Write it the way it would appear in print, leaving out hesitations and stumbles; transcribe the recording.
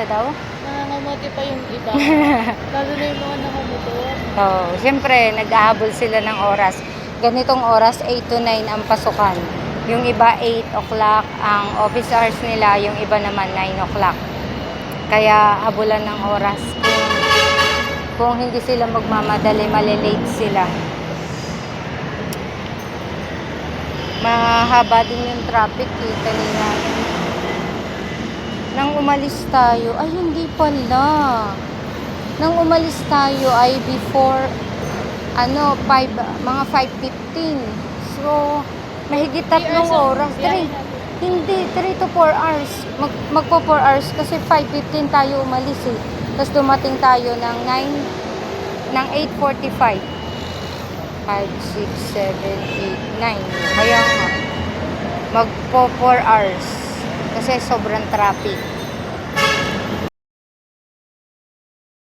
daw? Nangangamote pa yung iba. Lalo na yung mga nangamotor. Oh, siyempre, nag-ahabol sila ng oras. Ganitong oras, 8 to 9 ang pasukan. Yung iba, 8 o'clock. Ang office hours nila, yung iba naman, 9 o'clock. Kaya, habulan ng oras. Kung hindi sila magmamadali, malilate sila. Mahaba din yung traffic eh, kanina. Nang umalis tayo, ay hindi pala. Nang umalis tayo ay before, mga 5:15. So, mahigit 3 oras. Hindi, 3 to 4 hours. Magpo 4 hours kasi 5:15 tayo umalis eh. Tapos dumating tayo ng 8:45. 5, 6, 7, 8, 9. Kaya nga, magpo 4 hours. Kasi sobrang traffic.